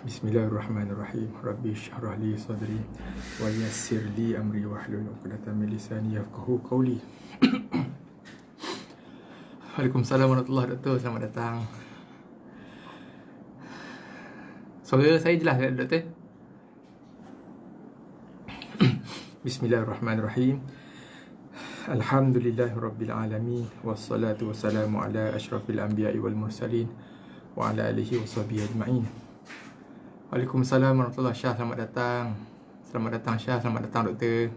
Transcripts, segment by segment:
Bismillahirrahmanirrahim. Rabbi syrah li sadri wa yassir li amri wahlul 'uqdatam min lisani yafqahu qawli. Waalaikumsalam warahmatullahi wabarakatuh. Selamat datang. Suara saya jelas tak, doktor? Bismillahirrahmanirrahim. Alhamdulillahirabbil alamin wassalatu wassalamu ala asyrafil anbiya'i wal mursalin wa ala alihi washabihi ajma'in. Waalaikumsalam warahmatullahi wabarakatuh. Selamat datang. Selamat datang Syah, selamat datang doktor.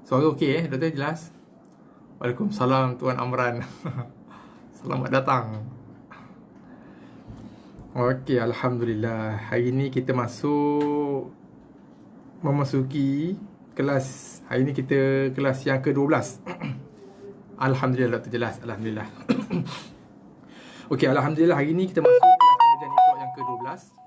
Suara okey doktor, jelas? Waalaikumsalam Tuan Amran. Selamat datang. Okey, alhamdulillah. Hari ni kita memasuki kelas. Hari ni kita kelas yang ke-12. Alhamdulillah doktor, jelas. Alhamdulillah. Okey, alhamdulillah hari ni kita masuk kelas pengajian Iqra yang ke-12.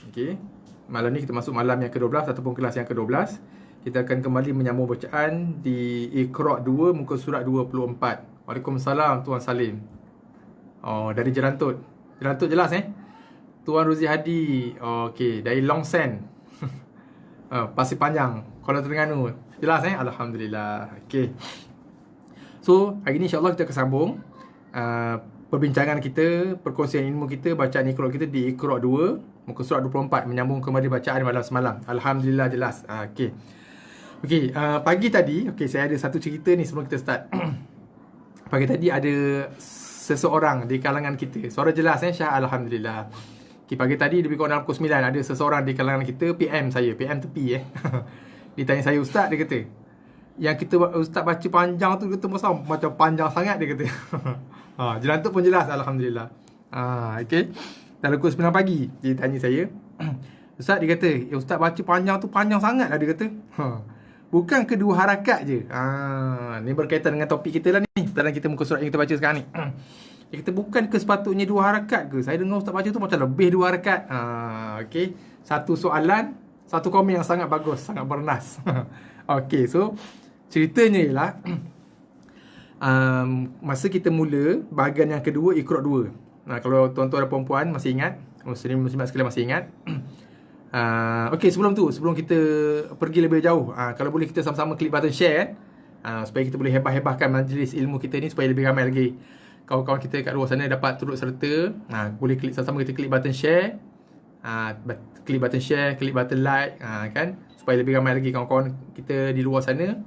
Okey, malam ni kita masuk malam yang ke-12 ataupun kelas yang ke-12. Kita akan kembali menyambung bacaan di Iqra 2 muka surat 24. Waalaikumsalam Tuan Salim. Oh, dari Jerantut. Jerantut jelas Tuan Ruzi Hadi. Okey, dari Long Sand. Pasir Panjang, Kuala Terengganu. Jelas alhamdulillah. Okey. So, hari ni insya-Allah kita akan sambung perbincangan kita, perkongsian ilmu kita, bacaan Iqra kita di Iqra 2 muka surat 24, menyambung kembali bacaan malam semalam. Alhamdulillah, jelas. Okey. Okey, pagi tadi, saya ada satu cerita ni sebelum kita start. Pagi tadi ada seseorang di kalangan kita. Suara jelas Syah, alhamdulillah. Okey, pagi tadi lebih kurang dalam pukul 9 ada seseorang di kalangan kita PM saya, PM tepi Dia tanya saya, ustaz, dia kata, yang kita ustaz baca panjang tu, dia kata macam panjang sangat, dia kata. Jelantuk pun jelas, alhamdulillah. Okey. Dalam pukul 9 pagi dia tanya saya, ustaz, dia kata, ustaz baca panjang tu panjang sangat lah, dia kata. Bukan kedua harakat je. Ni berkaitan dengan topik kita lah ni, dalam kita muka surat yang kita baca sekarang ni. Dia kata, bukan ke sepatutnya dua harakat ke? Saya dengar ustaz baca tu macam lebih dua harakat. Okey. Satu soalan, satu komen yang sangat bagus, sangat bernas. Okey, so ceritanya ialah masa kita mula bahagian yang kedua Iqra 2. Kalau tuan-tuan dan puan-puan masih ingat, muslimat sekalian masih ingat. Okey, sebelum kita pergi lebih jauh, kalau boleh kita sama-sama klik button share supaya kita boleh hebah-hebahkan majlis ilmu kita ni supaya lebih ramai lagi kawan-kawan kita kat luar sana dapat turut serta. Boleh klik sama-sama, kita klik button share, klik button share, klik button like, kan, supaya lebih ramai lagi kawan-kawan kita di luar sana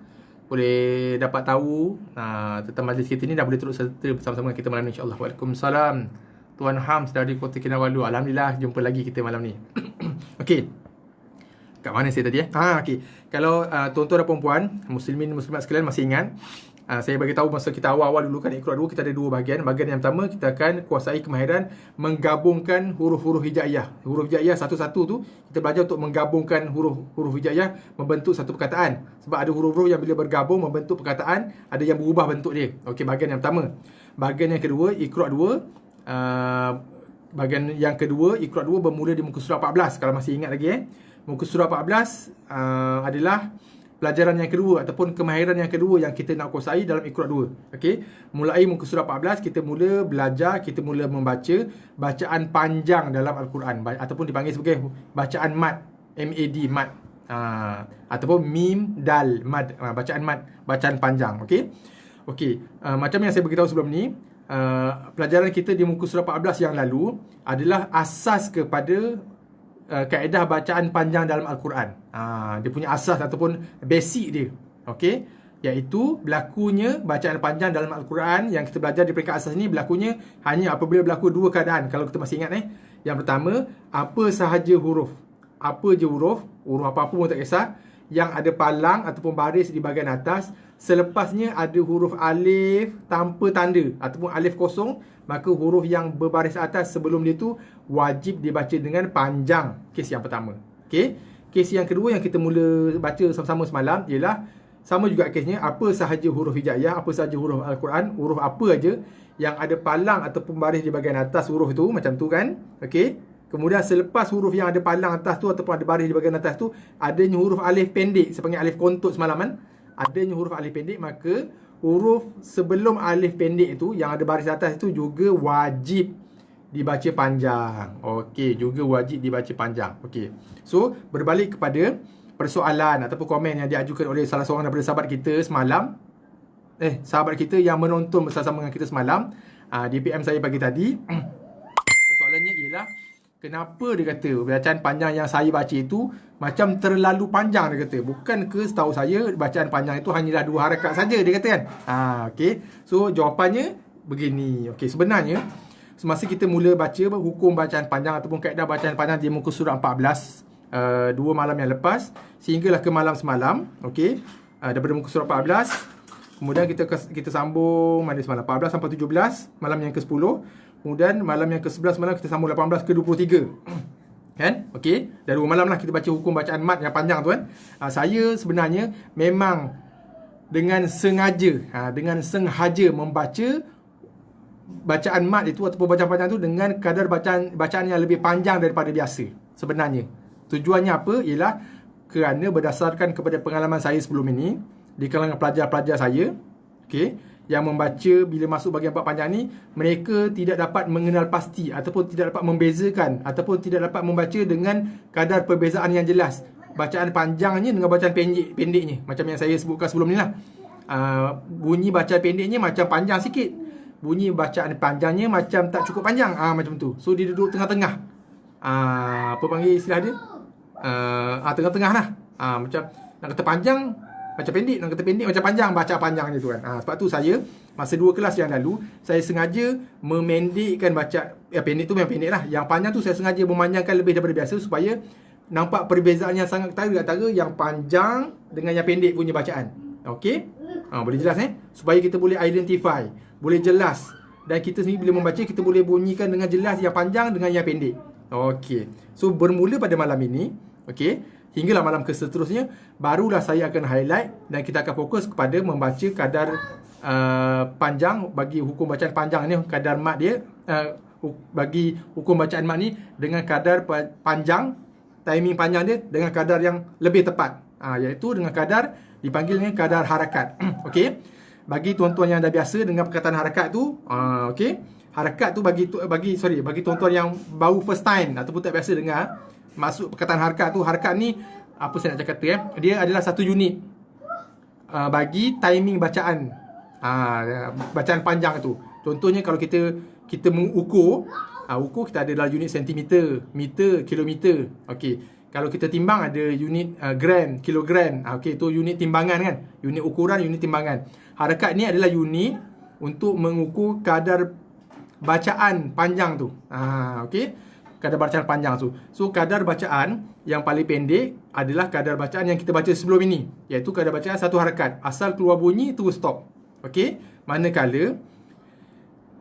boleh dapat tahu tentang majlis kita ni dan boleh turut serta bersama-sama kita malam ni, insya-Allah. Waalaikumsalam Tuan Hams dari Kota Kinabalu. Alhamdulillah, jumpa lagi kita malam ni. Okey. Kat mana saya tadi okey. Kalau tuan-tuan dan puan-puan, muslimin muslimat sekalian masih ingat, saya bagi tahu masa kita awal-awal dulu kan Iqra 2, kita ada dua bahagian. Bahagian yang pertama, kita akan kuasai kemahiran menggabungkan huruf-huruf hijaiyah. Huruf hijaiyah satu-satu tu kita belajar untuk menggabungkan huruf hijaiyah membentuk satu perkataan. Sebab ada huruf-huruf yang bila bergabung membentuk perkataan, ada yang berubah bentuk dia. Okey, bahagian yang pertama. Bahagian yang kedua Iqra 2, bahagian yang kedua Iqra 2 bermula di muka surat 14. Kalau masih ingat lagi muka surat 14 adalah pelajaran yang kedua ataupun kemahiran yang kedua yang kita nak kuasai dalam Iqra 2. Okey, mulai muka surat 14 kita mula belajar, kita mula membaca bacaan panjang dalam Al-Quran ataupun dipanggil sebagai bacaan mad, MAD, mad, ataupun mim dal mad, bacaan mad, bacaan panjang. Okey, macam yang saya beritahu sebelum ni, pelajaran kita di muka surat 14 yang lalu adalah asas kepada kaedah bacaan panjang dalam Al-Quran. Dia punya asas ataupun basic dia. Okey, iaitu berlakunya bacaan panjang dalam Al-Quran yang kita belajar di peringkat asas ni berlakunya hanya apabila berlaku dua keadaan. Kalau kita masih ingat Yang pertama, apa sahaja huruf. Apa je huruf apa-apa pun tak kisah, yang ada palang ataupun baris di bahagian atas, selepasnya ada huruf alif tanpa tanda ataupun alif kosong, maka huruf yang berbaris atas sebelum dia tu wajib dibaca dengan panjang. Kes yang pertama. Okey. Kes yang kedua yang kita mula baca sama-sama semalam ialah sama juga kesnya, apa sahaja huruf hijaiyah, apa sahaja huruf Al-Quran, huruf apa aja yang ada palang ataupun baris di bahagian atas huruf tu, macam tu kan. Okey. Kemudian selepas huruf yang ada palang atas tu ataupun ada baris di bahagian atas tu, adanya huruf alif pendek, saya panggil alif kontut semalam kan. Adanya huruf alif pendek, maka huruf sebelum alif pendek itu yang ada baris atas itu juga wajib dibaca panjang. Okey, juga wajib dibaca panjang. Okey. So, berbalik kepada persoalan ataupun komen yang diajukan oleh salah seorang daripada sahabat kita semalam. Sahabat kita yang menonton bersama dengan kita semalam, di PM saya pagi tadi. Persoalannya ialah, kenapa dia kata bacaan panjang yang saya baca itu macam terlalu panjang, dia kata. Bukan ke setahu saya bacaan panjang itu hanyalah 2 harakat saja, dia kata kan. Okey. So jawapannya begini. Okey, sebenarnya semasa kita mula baca hukum bacaan panjang ataupun kaedah bacaan panjang di muka surat 14 2 malam yang lepas sehinggalah ke malam semalam. Okey. Daripada muka surat 14, kemudian kita sambung mana semalam 14 sampai 17, malam yang ke-10. Kemudian malam yang ke-11 malam kita sambung 18 ke 23. Kan? Okey. Dah 2 malam lah kita baca hukum bacaan mat yang panjang tu kan. Saya sebenarnya memang dengan sengaja membaca bacaan mat itu ataupun bacaan panjang tu dengan kadar bacaan yang lebih panjang daripada biasa. Sebenarnya tujuannya apa? Ialah kerana berdasarkan kepada pengalaman saya sebelum ini di kalangan pelajar-pelajar saya, okey, yang membaca bila masuk bahagian bab panjang ni, mereka tidak dapat mengenal pasti ataupun tidak dapat membezakan ataupun tidak dapat membaca dengan kadar perbezaan yang jelas bacaan panjangnya dengan bacaan pendeknya. Macam yang saya sebutkan sebelum ni lah. Bunyi bacaan pendeknya macam panjang sikit, bunyi bacaan panjangnya macam tak cukup panjang. Macam tu. So dia duduk tengah-tengah. Apa panggil istilah dia? Tengah-tengah lah. Macam nak kata panjang macam pendek, nak kata pendek macam panjang, baca panjangnya tu kan. Sebab tu saya masa 2 kelas yang lalu saya sengaja memendekkan baca pendek tu memang pendek lah. Yang panjang tu saya sengaja memanjangkan lebih daripada biasa supaya nampak perbezaan yang sangat ketara antara yang panjang dengan yang pendek punya bacaan. Okey? Boleh jelas supaya kita boleh identify, boleh jelas, dan kita sendiri bila membaca kita boleh bunyikan dengan jelas yang panjang dengan yang pendek. Okey. So bermula pada malam ini, okey, hinggalah malam ke seterusnya, barulah saya akan highlight dan kita akan fokus kepada membaca kadar panjang bagi hukum bacaan panjang ni, kadar mat dia bagi hukum bacaan mat ni dengan kadar panjang, timing panjang dia dengan kadar yang lebih tepat, iaitu dengan kadar dipanggilnya kadar harakat. Okey, bagi tuan-tuan yang dah biasa dengan perkataan harakat tu, okey, harakat tu bagi tuan-tuan yang baru first time ataupun tak biasa dengar masuk perkataan harakat tu. Harakat ni apa saya nak cakap tu dia adalah satu unit bagi timing bacaan bacaan panjang tu. Contohnya kalau kita mengukur, ukur kita ada dalam unit sentimeter, meter, kilometer. Okey, kalau kita timbang ada unit gram, kilogram. Okey, tu unit timbangan kan, unit ukuran, unit timbangan. Harakat ni adalah unit untuk mengukur kadar bacaan panjang tu. Okey, kadar bacaan panjang tu. So kadar bacaan yang paling pendek adalah kadar bacaan yang kita baca sebelum ini, iaitu kadar bacaan satu harakat. Asal keluar bunyi terus stop. Okey, manakala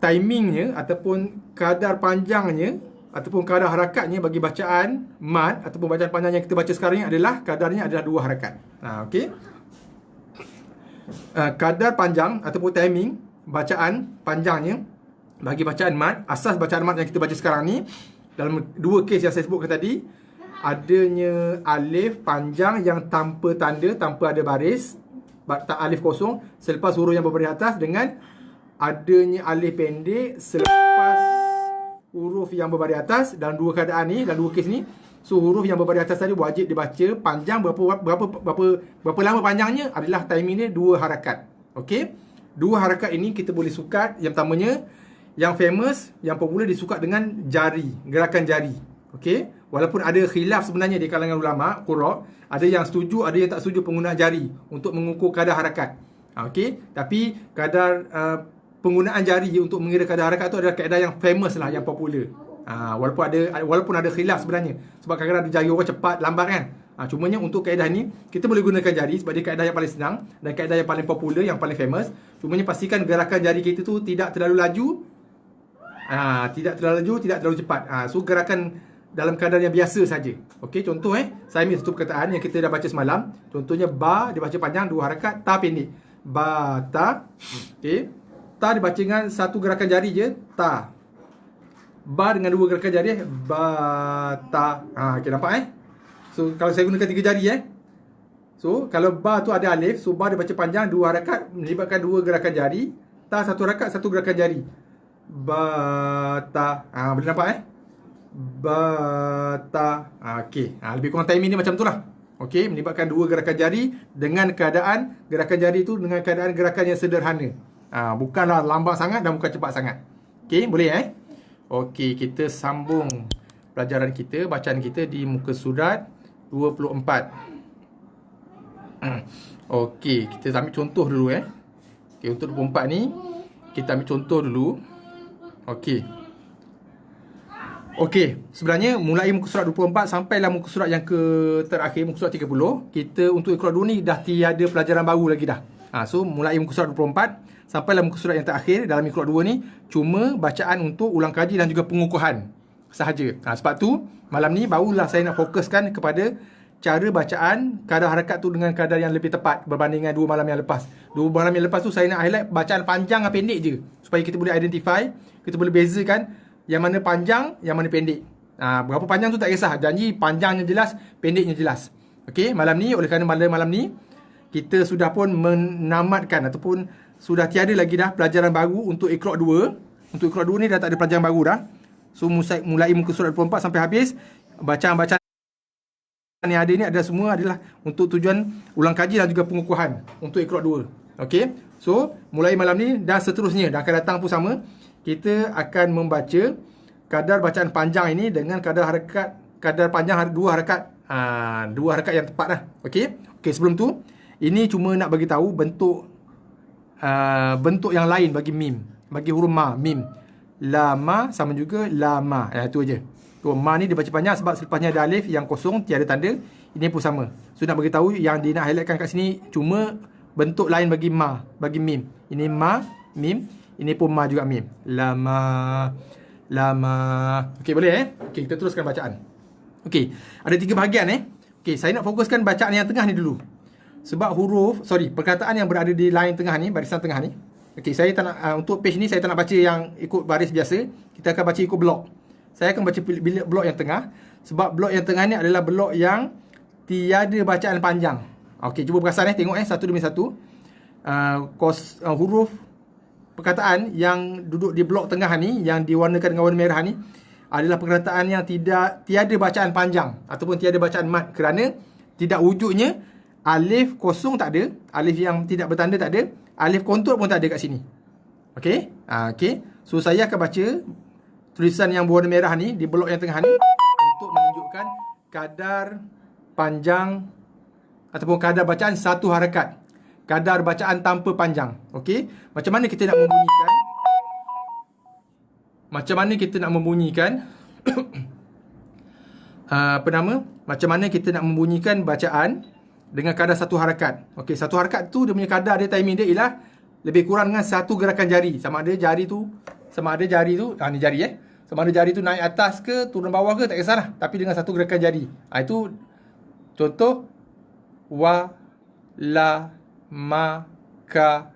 timingnya ataupun kadar panjangnya ataupun kadar harakatnya bagi bacaan mat ataupun bacaan panjang yang kita baca sekarang ni adalah kadarnya adalah 2 harakat. Okey. Kadar panjang ataupun timing bacaan panjangnya bagi bacaan mat, asas bacaan mat yang kita baca sekarang ni, dalam 2 kes yang saya sebutkan tadi, adanya alif panjang yang tanpa tanda, tanpa ada baris, alif kosong selepas huruf yang berbaris atas, dengan adanya alif pendek selepas huruf yang berbaris atas. Dalam 2 keadaan ni, dalam 2 kes ni, so huruf yang berbaris atas tadi wajib dibaca panjang. Berapa lama panjangnya adalah timing dia 2 harakat. Okey, 2 harakat ini kita boleh sukat. Yang pertamanya, yang famous, yang popular disukat dengan jari, gerakan jari. Okey, walaupun ada khilaf sebenarnya di kalangan ulama qurra, ada yang setuju, ada yang tak setuju penggunaan jari untuk mengukur kadar harakat. Okey, tapi kadar penggunaan jari untuk mengira kadar harakat tu adalah kaedah yang famous lah, yang popular. Walaupun ada khilaf sebenarnya, sebab kadang-kadang ada jari orang cepat lambat kan. Cumanya untuk kaedah ni kita boleh gunakan jari sebab dia kaedah yang paling senang dan kaedah yang paling popular, yang paling famous. Cumanya pastikan gerakan jari kita tu tidak terlalu laju, tidak terlalu cepat. So gerakan dalam kadar yang biasa saja. Okey, contoh saya ambil satu perkataan yang kita dah baca semalam. Contohnya ba dia baca panjang, 2 harakat, ta pendek. Ba ta. Okey. Ta dibaca dengan satu gerakan jari je, ta. Ba dengan 2 gerakan jari, ba ta. Okey, nampak So kalau saya gunakan 3 jari So kalau ba tu ada alif, so ba dia baca panjang, 2 harakat melibatkan 2 gerakan jari. Ta 1 harakat, 1 gerakan jari. Ba ta. Boleh nampak ba ta. Okey. Lebih kurang timing dia macam tu lah. Okey, melibatkan 2 gerakan jari dengan keadaan gerakan jari tu dengan keadaan gerakan yang sederhana. Bukanlah lambat sangat dan bukan cepat sangat. Okey, boleh Okey, kita sambung pelajaran kita, bacaan kita di muka surat 24. Okey, kita ambil contoh dulu Okey, untuk 24 ni kita ambil contoh dulu. Okey. Okey, sebenarnya mulai muka surat 24 sampailah muka surat yang terakhir, muka surat 30, kita untuk Iqra 2 ni dah tiada pelajaran baru lagi dah. So mulai muka surat 24 sampailah muka surat yang terakhir dalam Iqra 2 ni cuma bacaan untuk ulang kaji dan juga pengukuhan sahaja. Sebab tu malam ni barulah saya nak fokuskan kepada cara bacaan kadar harakat tu dengan kadar yang lebih tepat berbanding dengan 2 malam yang lepas. 2 malam yang lepas tu saya nak highlight bacaan panjang dan pendek je supaya kita boleh identify, kita boleh bezakan yang mana panjang, yang mana pendek. Berapa panjang tu tak kisah, janji panjangnya jelas, pendeknya jelas. Okey, malam ni oleh kerana malam ni kita sudah pun menamatkan ataupun sudah tiada lagi dah pelajaran baru untuk Iqra 2. Untuk Iqra 2 ni dah tak ada pelajaran baru dah. So mulai muka surat 24 sampai habis, bacaan-bacaan yang ada ni adalah untuk tujuan ulang kaji dan juga pengukuhan untuk Iqra 2. Okey. So mulai malam ni dan seterusnya dan akan datang pun sama, kita akan membaca kadar bacaan panjang ini dengan kadar panjang 2 harakat. 2 harakat yang tepat lah. Okey. Okey, sebelum tu ini cuma nak bagi tahu bentuk yang lain bagi mim, bagi huruf ma, mim. Lama sama juga lama. Itu aja. Tu ma ni dia baca panjang sebab selepasnya ada alif yang kosong, tiada tanda. Ini pun sama. So nak bagi tahu yang dia nak highlightkan kat sini cuma bentuk lain bagi ma, bagi mim. Ini ma, mim. Ini pun ma juga mim. Lama. Okey, boleh Okey, kita teruskan bacaan. Okey, ada 3 bahagian Okey, saya nak fokuskan bacaan yang tengah ni dulu. Sebab perkataan yang berada di line tengah ni, barisan tengah ni. Okey, saya tak nak untuk page ni saya tak nak baca yang ikut baris biasa. Kita akan baca ikut blok. Saya akan baca blok yang tengah sebab blok yang tengah ni adalah blok yang tiada bacaan panjang. Okey, cuba perasan tengok satu demi satu. Huruf perkataan yang duduk di blok tengah ni yang diwarnakan dengan warna merah ni adalah perkataan yang tiada bacaan panjang ataupun tiada bacaan mat kerana tidak wujudnya alif kosong tak ada, alif yang tidak bertanda tak ada, alif kontur pun tak ada kat sini. Okey? Okey. So saya akan baca tulisan yang berwarna merah ni di blok yang tengah ni untuk menunjukkan kadar panjang ataupun kadar bacaan 1 harakat. Kadar bacaan tanpa panjang. Okey? Macam mana kita nak membunyikan? Macam mana kita nak membunyikan bacaan dengan kadar 1 harakat. Okey, 1 harakat tu dia punya kadar dia, timing dia ialah lebih kurang dengan 1 gerakan jari. Sama ada jari tu ni jari sama ada jari tu naik atas ke turun bawah ke tak kisahlah, tapi dengan 1 gerakan jari. Itu contoh wa la ma ka.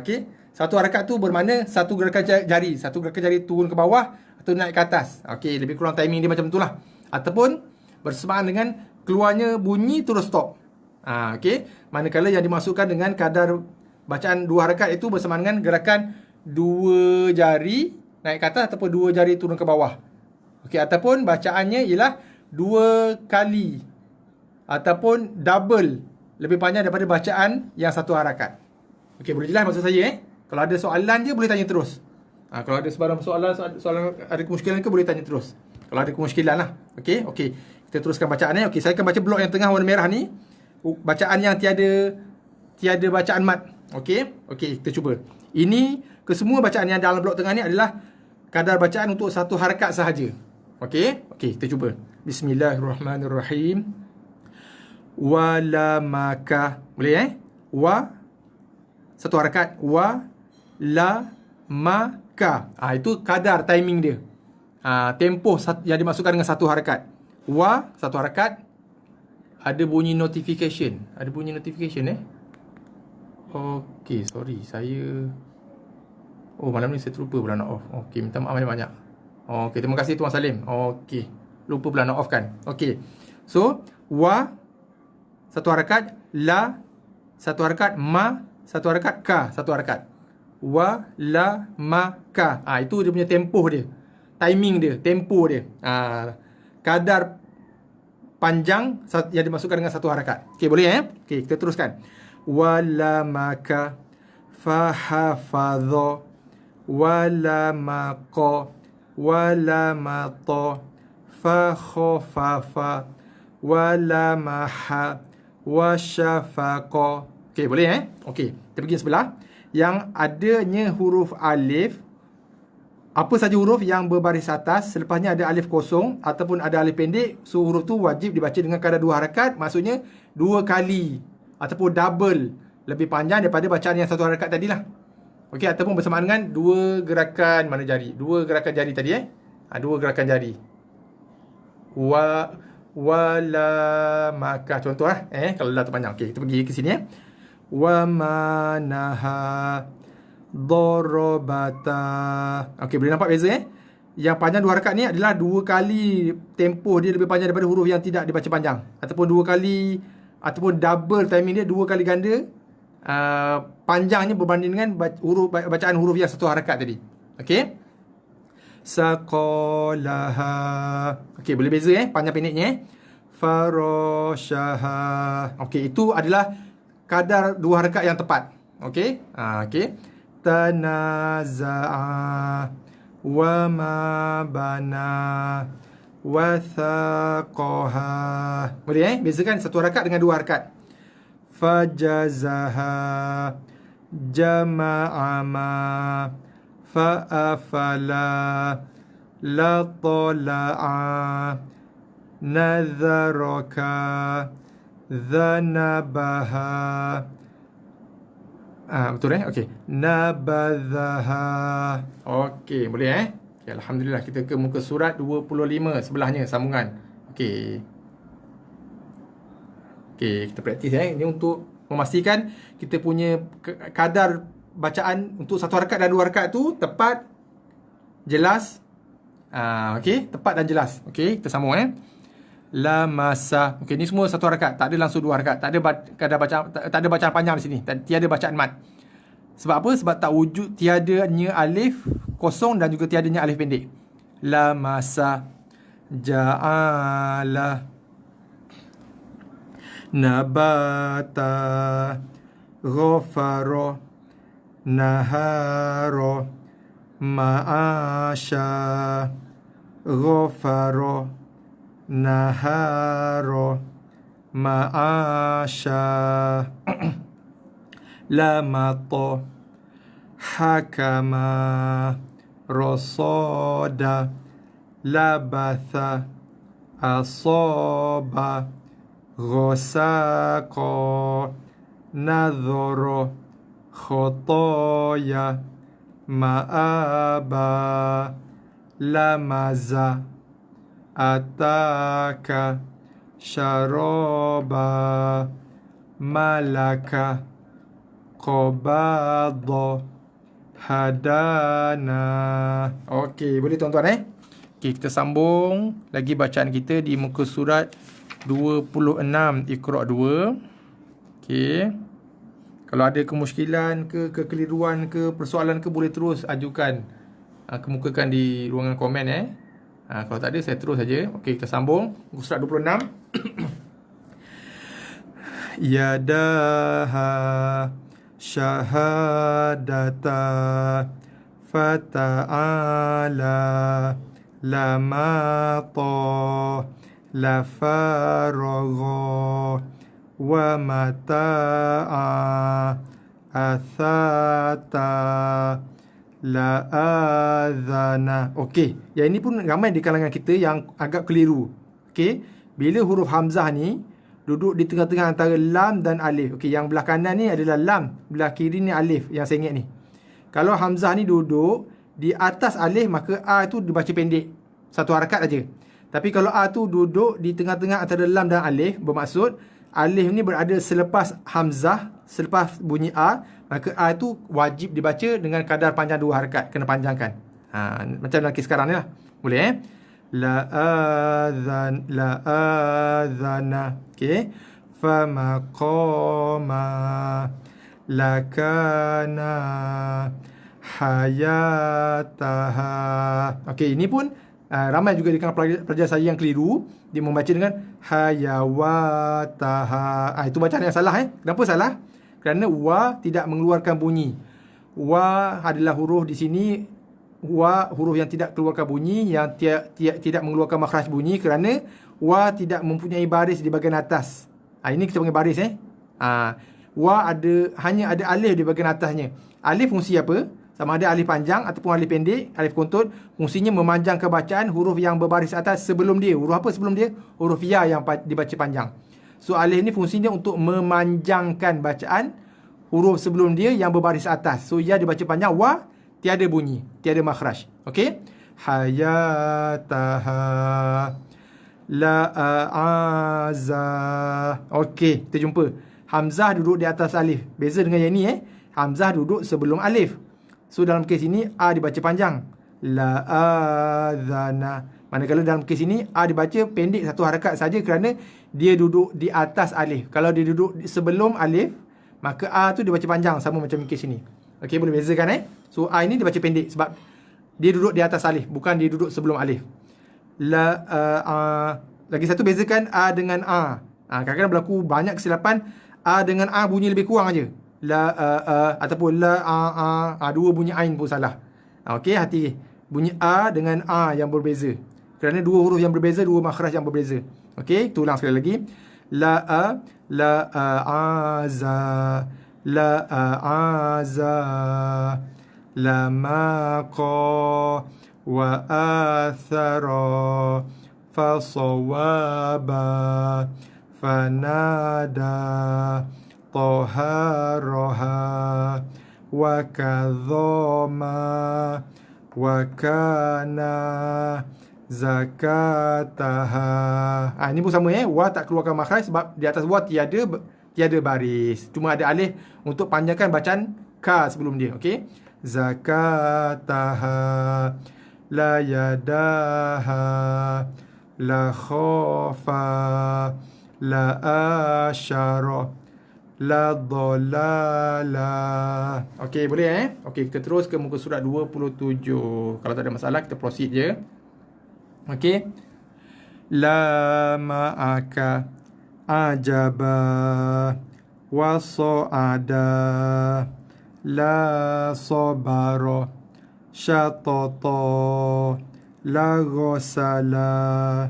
Okey, 1 harakat tu bermakna 1 gerakan jari, 1 gerakan jari turun ke bawah atau naik ke atas. Okey, lebih kurang timing dia macam itulah. Ataupun bersamaan dengan keluarnya bunyi terus stop. Okey, manakala yang dimasukkan dengan kadar bacaan 2 harakat itu bersamaan dengan gerakan 2 jari naik ke atas ataupun 2 jari turun ke bawah. Okey, ataupun bacaannya ialah 2 kali ataupun double lebih panjang daripada bacaan yang 1 harakat. Okey, boleh jelas maksud saya Kalau ada soalan je boleh tanya terus. Kalau ada sebarang soalan ada kemusykilan ke boleh tanya terus. Kalau ada kemusykilan lah. Okey, okey. Kita teruskan bacaan ni. Okey, saya akan baca blok yang tengah warna merah ni. Bacaan yang tiada bacaan mat. Okey, okey, kita cuba. Ini kesemua bacaan yang dalam blok tengah ni adalah kadar bacaan untuk satu harakat sahaja. Okey, okey, kita cuba. Bismillahirrahmanirrahim. Walamaka. Boleh Wa satu harakat. Walamaka. Itu kadar timing dia. Tempoh yang dimasukkan dengan satu harakat. Satu harakat. Ada bunyi notification. Okey, sorry. Saya malam ni saya terlupa pula nak off. Okey, minta maaf banyak-banyak. Okey, terima kasih Tuan Salim. Okey, lupa pula nak off kan. Okey. So, satu harakat, la satu harakat, ma satu harakat, ka satu harakat. Wa la ma ka. Itu dia punya tempoh dia. Timing dia, tempo dia. Kadar panjang yang dimasukkan dengan satu harakat. Okey, boleh Okey, kita teruskan. Wala maka fahafadha wala maqa wala mata fakhafafa wala maha wasyafaqa. Okey, boleh Okey, kita pergi sebelah. Yang adanya huruf alif, apa saja huruf yang berbaris atas, selepasnya ada alif kosong ataupun ada alif pendek, so huruf tu wajib dibaca dengan kadar 2 harakat. Maksudnya 2 kali ataupun double lebih panjang daripada bacaan yang satu harakat tadilah. Okey, ataupun bersamaan dengan 2 gerakan mana jari? 2 gerakan jari tadi 2 gerakan jari. Wala maka, contoh kalau la terpanjang. Okey, kita pergi ke sini Wa manaha darabata. Okey, boleh nampak beza Yang panjang 2 harakat ni adalah 2 kali tempoh dia lebih panjang daripada huruf yang tidak dibaca panjang, ataupun 2 kali, ataupun double timing dia, 2 kali ganda panjangnya berbanding dengan bacaan huruf yang satu harakat tadi. Okey, saqalaha. Okey, boleh beza panjang pendeknya farashaha. Okey, itu adalah kadar 2 harakat yang tepat. Okey, okey. Tanaza'a wa ma bana wathaqaha. Boleh bezakan satu harakat dengan 2 harakat. Fajazaha jama'a ma fa'afala la tala'a nadharaka dhanabaha. Betul Okey, nabadhaha. Okey, boleh Okay, alhamdulillah. Kita ke muka surat 25 sebelahnya sambungan. Okey. Okey, kita praktis Ini untuk memastikan kita punya kadar bacaan untuk satu harakat dan 2 harakat tu tepat, jelas. Okey, tepat dan jelas. Okey, kita sambung La masa. Okey, ni semua satu harakat, tak ada langsung 2 harakat. Tak ada kadar bacaan, tak ada bacaan panjang di sini. Tiada bacaan mat. Sebab apa? Sebab tak wujud, tiadanya alif kosong dan juga tiadanya alif pendek. La masa ja'ala nabata ghafara nahara ma'asha ghafara nahara ma'asha lamata hakama rasada labatha asaba ghasaqa nadhara khotaya ma'aba lamaza ataka syaraba malaka qabadha hadana. Okey, boleh tuan-tuan Okey, kita sambung lagi bacaan kita di muka surat 26 Iqra 2. Okey. Kalau ada kemusykilan ke, kekeliruan ke, persoalan ke, boleh terus ajukan, kemukakan di ruangan komen kalau tak ada, saya terus saja. Okey, kita sambung muka surat 26. Yadaha syahadata fata'ala la mata, la faragha, wa mata'a, athata, la adhana. Okey, yang ini pun ramai di kalangan kita yang agak keliru. Okey, bila huruf hamzah ni duduk di tengah-tengah antara lam dan alif. Okey, yang belah kanan ni adalah lam, belah kiri ni alif yang saya ingat ni. Kalau hamzah ni duduk di atas alif, maka a tu dibaca pendek, satu harakat aja. Tapi kalau a tu duduk di tengah-tengah antara lam dan alif, bermaksud alif ni berada selepas hamzah, selepas bunyi a, maka a tu wajib dibaca dengan kadar panjang 2 harakat, kena panjangkan. Macam dalam kes sekarang ni lah. Boleh la adhana. Okey, fama qama, lakana, hayataha. Okey, ini pun ramai juga di kalangan pelajar saya yang keliru. Dia membaca dengan hayawataha. Itu bacaan yang salah. Kenapa salah? Kerana wa tidak mengeluarkan bunyi. Wa adalah huruf di sini, wa huruf yang tidak keluarkan bunyi, yang tidak mengeluarkan makhraj bunyi, kerana wa tidak mempunyai baris di bahagian atas. Ini kita panggil baris. Wa hanya ada alif di bahagian atasnya. Alif fungsi apa? Sama ada alif panjang ataupun alif pendek, alif kontut, fungsinya memanjangkan bacaan huruf yang berbaris atas sebelum dia. Huruf apa sebelum dia? Huruf ya yang dibaca panjang. So alif ni fungsinya untuk memanjangkan bacaan huruf sebelum dia yang berbaris atas. So ya dibaca panjang, wa tiada bunyi, tiada makhraj. Okey? Hayataha, la a'aza. Okey, kita jumpa. Hamzah duduk di atas alif. Beza dengan yang ni Hamzah duduk sebelum alif. So dalam kes ini a dibaca panjang. La adhana. Manakala dalam kes ini a dibaca pendek satu harakat saja kerana dia duduk di atas alif. Kalau dia duduk sebelum alif, maka a tu dibaca panjang, sama macam kes ini. Okey, boleh bezakan So a ini dibaca pendek sebab dia duduk di atas alif, bukan dia duduk sebelum alif. Lagi satu, bezakan a dengan a. Kadang-kadang berlaku banyak kesilapan. A dengan a bunyi lebih kurang aja. Ataupun dua bunyi ain pun salah. Okey, hati. Bunyi a dengan a yang berbeza. Kerana dua huruf yang berbeza, dua makhraj yang berbeza. Okey, tu ulang sekali lagi. La aza, la aza, la maqa, wa athara, fasawaba, fanada, taharaha, wa kadhama, wa kana, zakataha. Ini pun sama wa tak keluarkan makhraj sebab di atas wa tiada baris. Cuma ada alif untuk panjangkan bacaan ka sebelum dia. Okey. Zakataha, la yadaha, la khafa, la asyara, la dhalala. Okey, boleh Okey, kita terus ke muka surat 27. Kalau tak ada masalah, kita proceed je. Okey. La ma'aka, ajaba, wa sa'ada, la sabara, syatata, la ghasala,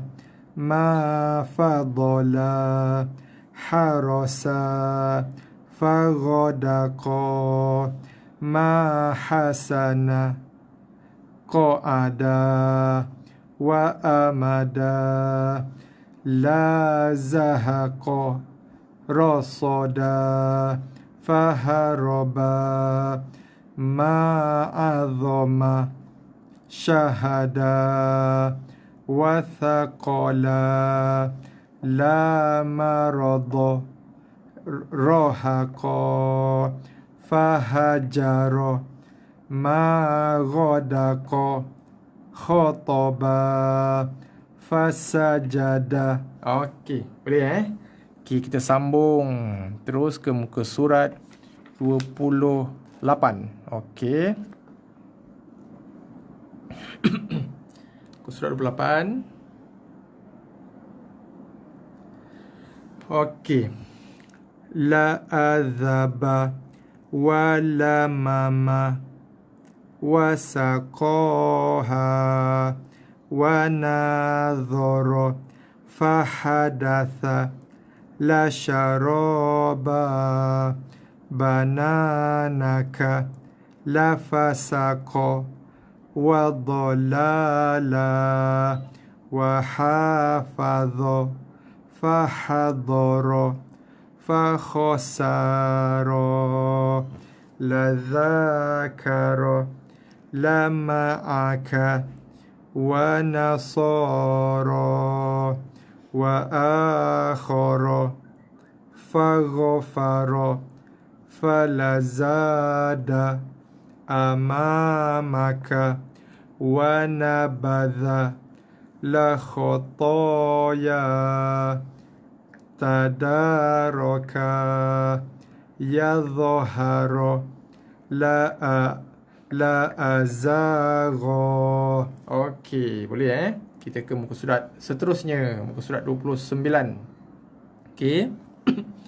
ma fadala, harasa, faghadaqa, ma hasana, qa'ada, wa amada, la zahaqa, rasada, faharaba, ma'adhama, syahada, wathaqala, la marada, rahaqa, fahajara, maghadaqa, khataba, fasajada. Okey, boleh Okey, kita sambung terus ke muka surat 28. Okey. Muka surat 28. Okey. La azaba, wa lamama, wa saqaha, ونظر فحدث لا شرابا بنانك لا فسق وضلالا وحافظ فحضر فخسر لذكر لمعك ونصر وآخر فغفر فلزاد أمامك ونبذ لخطايا تدارك يظهر لا أزاغ. Okey, boleh kita ke muka surat seterusnya, muka surat 29. Okey.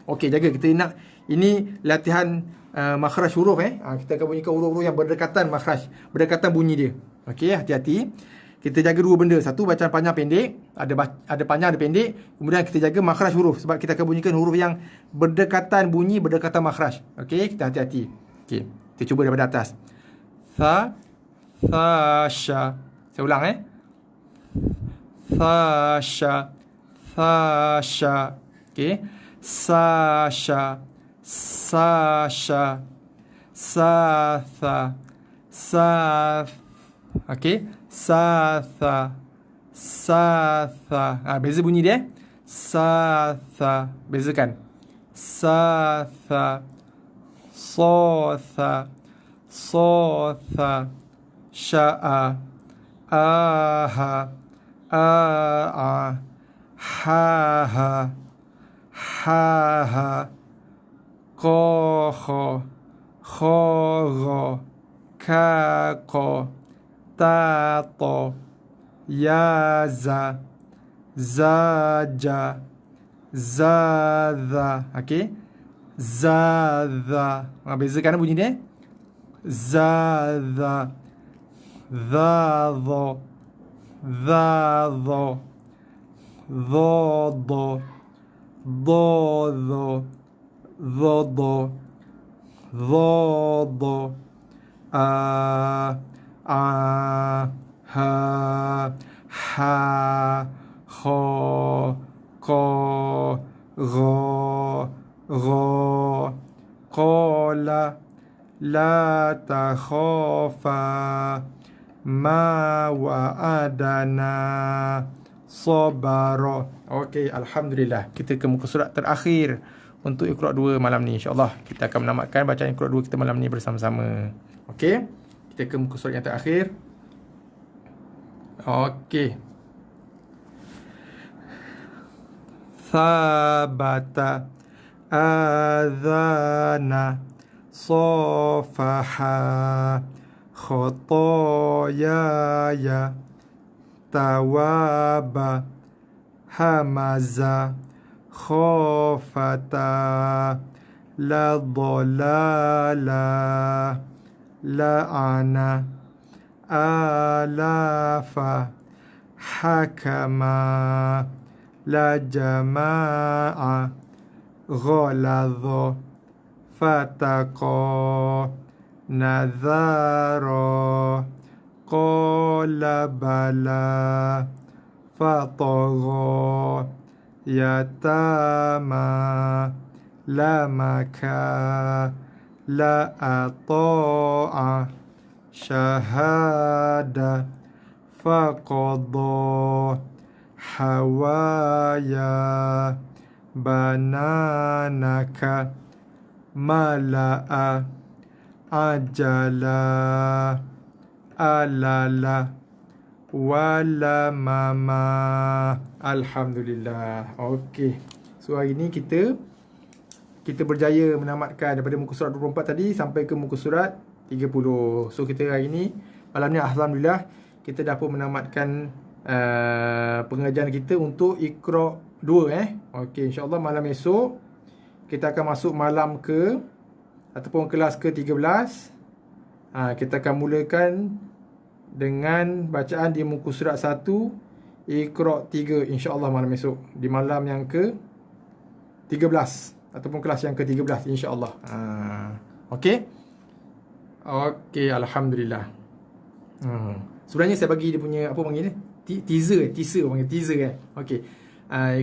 Okey, jaga kita nak ini latihan makhraj huruf kita akan bunyikan huruf-huruf yang berdekatan makhraj, berdekatan bunyi dia. Okey, hati-hati. Kita jaga dua benda. Satu, bacaan panjang pendek, ada panjang ada pendek. Kemudian kita jaga makhraj huruf sebab kita akan bunyikan huruf yang berdekatan bunyi, berdekatan makhraj. Okey, kita hati-hati. Okey, kita cuba daripada atas. Tha, sha. Saya ulang Sasha, Sasha. Okey. Sasha, Sasha. Satha, Sath. Okey. Satha, Satha. Beza bunyi dia. Satha. Bezakan. Satha. Sotha. Sotha. Sya'a. Aha. A'a. Haha. Haha. Qokho. Khogho. Kako. Tato. Yaza. Zaja. Zadha. Okey. Zadha. Bezakan bunyi dia. Zadha. Dhadho. Dhadho. Dhodho. Dhodho. Dhodho. Dhodho. Ha. Ha. Kho. Ko. Gho. Gho. Qola. La takhafa ma wa'adana sabara. Okey, alhamdulillah. Kita ke muka surat terakhir untuk Iqra 2 malam ni. InsyaAllah kita akan menamatkan bacaan Iqra 2 kita malam ni bersama-sama. Okey, kita ke muka surat yang terakhir. Okey. Thabata adhana Sofaha khotoyaya tawaba hamaza khofata la dolala la'ana alafa hakama la jama'a ghaladho fataqo nadharo qala bala fatagho yatama lamaka la ata'a syahada faqadha hawaya bananaka mala'a ajala alala wala mama. Alhamdulillah. Okey. So hari ni kita berjaya menamatkan daripada muka surat 24 tadi sampai ke muka surat 30. So kita hari ni malam ni alhamdulillah kita dah pun menamatkan pengajian kita untuk Iqra 2 Okey, insya-Allah malam esok kita akan masuk malam ke ataupun kelas ke-13. Kita akan mulakan dengan bacaan di muka surat 1 Iqra 3 insya-Allah malam esok, di malam yang ke 13 ataupun kelas yang ke 13 insya-Allah. Okey. Okey, alhamdulillah. Sebenarnya saya bagi dia punya apa panggil ni? Teaser panggil teaser kan. Okey.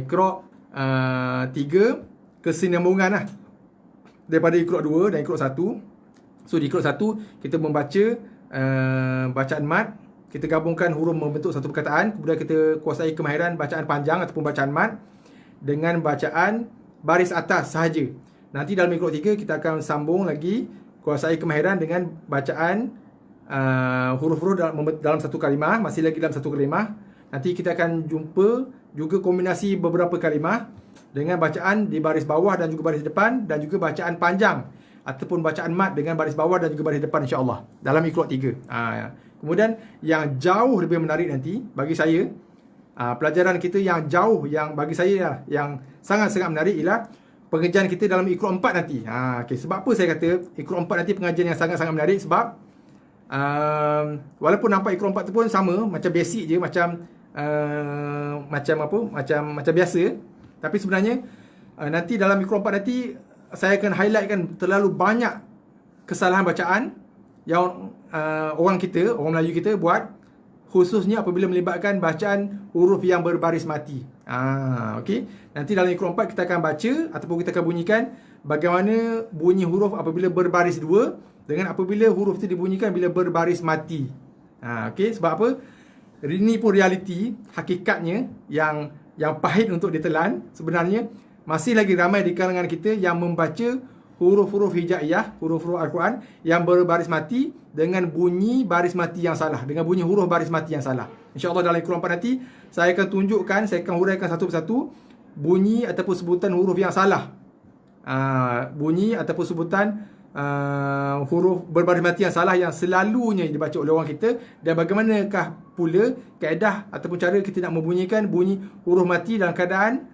Iqra 3 kesinambungan lah daripada Iqra 2 dan Iqra 1. So di Iqra 1 kita membaca bacaan mat, kita gabungkan huruf membentuk satu perkataan, kemudian kita kuasai kemahiran bacaan panjang ataupun bacaan mat dengan bacaan baris atas sahaja. Nanti dalam Iqra 3 kita akan sambung lagi kuasai kemahiran dengan bacaan huruf-huruf dalam satu kalimah, masih lagi dalam satu kalimah. Nanti kita akan jumpa juga kombinasi beberapa kalimah dengan bacaan di baris bawah dan juga baris depan, dan juga bacaan panjang ataupun bacaan mat dengan baris bawah dan juga baris depan insya-Allah dalam Iqra 3. Kemudian yang jauh lebih menarik nanti bagi saya, pelajaran kita yang jauh, yang bagi saya yang sangat-sangat menarik ialah pengajian kita dalam Iqra 4 nanti. Okay. Sebab apa saya kata Iqra 4 nanti pengajian yang sangat-sangat menarik? Sebab walaupun nampak Iqra 4 tu pun sama, macam basic je, macam biasa, tapi sebenarnya nanti dalam Iqra 4 nanti saya akan highlightkan terlalu banyak kesalahan bacaan yang orang Melayu kita buat, khususnya apabila melibatkan bacaan huruf yang berbaris mati. Okey. Nanti dalam Iqra 4 kita akan baca ataupun kita akan bunyikan bagaimana bunyi huruf apabila berbaris dua dengan apabila huruf itu dibunyikan bila berbaris mati. Okey, sebab apa? Ini pun realiti, hakikatnya yang pahit untuk ditelan. Sebenarnya masih lagi ramai di kalangan kita yang membaca huruf-huruf hijaiyah, huruf-huruf Al-Quran yang berbaris mati dengan bunyi baris mati yang salah, dengan bunyi huruf baris mati yang salah. InsyaAllah dalam Iqra 4 nanti saya akan tunjukkan, saya akan huraikan satu persatu bunyi ataupun sebutan huruf yang salah, bunyi ataupun sebutan huruf berbaris mati yang salah yang selalunya dibaca oleh orang kita, dan bagaimanakah pula kaedah ataupun cara kita nak membunyikan bunyi huruf mati dalam keadaan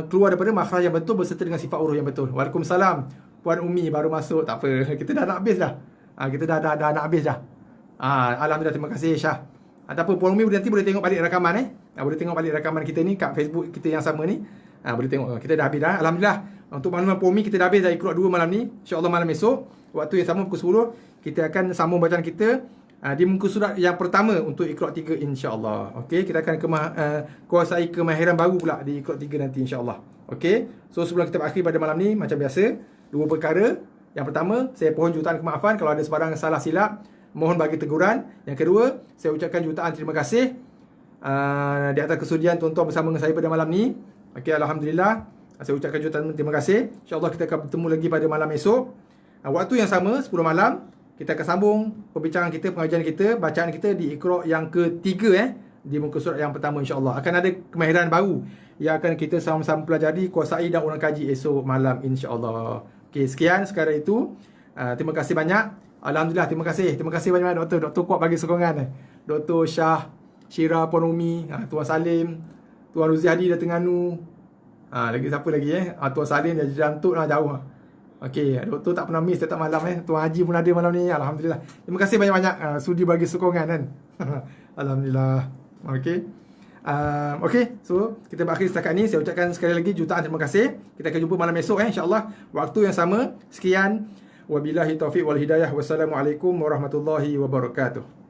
keluar daripada makhraj yang betul berserta dengan sifat huruf yang betul. Waalaikumsalam Puan Umi baru masuk, tak apa, kita dah nak habis dah. Kita dah nak habis dah. Alhamdulillah, terima kasih Syah. Tak apa, Puan Umi nanti boleh tengok balik rakaman boleh tengok balik rakaman kita ni kat Facebook kita yang sama ni. Boleh tengok, kita dah habis dah. Alhamdulillah, untuk makluman Puan Umi, kita dah habis dah Iqra 2 malam ni. InsyaAllah malam esok waktu yang sama pukul 10 kita akan sambung bacaan kita di muka surat yang pertama untuk Iqra 3 insya-Allah. Okey, kita akan kuasai kemahiran baru pula di Iqra 3 nanti insya-Allah. Okey. So sebelum kita berakhir pada malam ni, macam biasa, dua perkara. Yang pertama, saya pohon jutaan kemaafan kalau ada sebarang salah silap, mohon bagi teguran. Yang kedua, saya ucapkan jutaan terima kasih di atas kesudian tuan-tuan bersama dengan saya pada malam ni. Okey, alhamdulillah. Saya ucapkan jutaan terima kasih. InsyaAllah kita akan bertemu lagi pada malam esok. Waktu yang sama, 10 malam. Kita akan sambung perbincangan kita, pengajian kita, bacaan kita di Iqra yang ketiga di muka surat yang pertama insya-Allah. Akan ada kemahiran baru yang akan kita sama-sama pelajari, kuasai dan ulang kaji esok malam insya-Allah. Okey, sekian sekadar itu. Terima kasih banyak. Alhamdulillah, terima kasih. Terima kasih banyak doktor. Doktor kuat bagi sokongan. Doktor Syah, Syira, Puan Umi, Tuan Salim, Tuan Ruzi Hadi dari Terengganu. Lagi siapa lagi Tuan Salim dari Jantuk jauh. Okey, doktor tak pernah miss setiap malam Tuan Haji pun ada malam ni. Alhamdulillah. Terima kasih banyak-banyak sudi bagi sokongan kan. Alhamdulillah. Okey. Okey, so kita berakhir setakat ni. Saya ucapkan sekali lagi jutaan terima kasih. Kita akan jumpa malam esok insya-Allah waktu yang sama. Sekian. Wabillahi taufiq wal hidayah. Wassalamualaikum warahmatullahi wabarakatuh.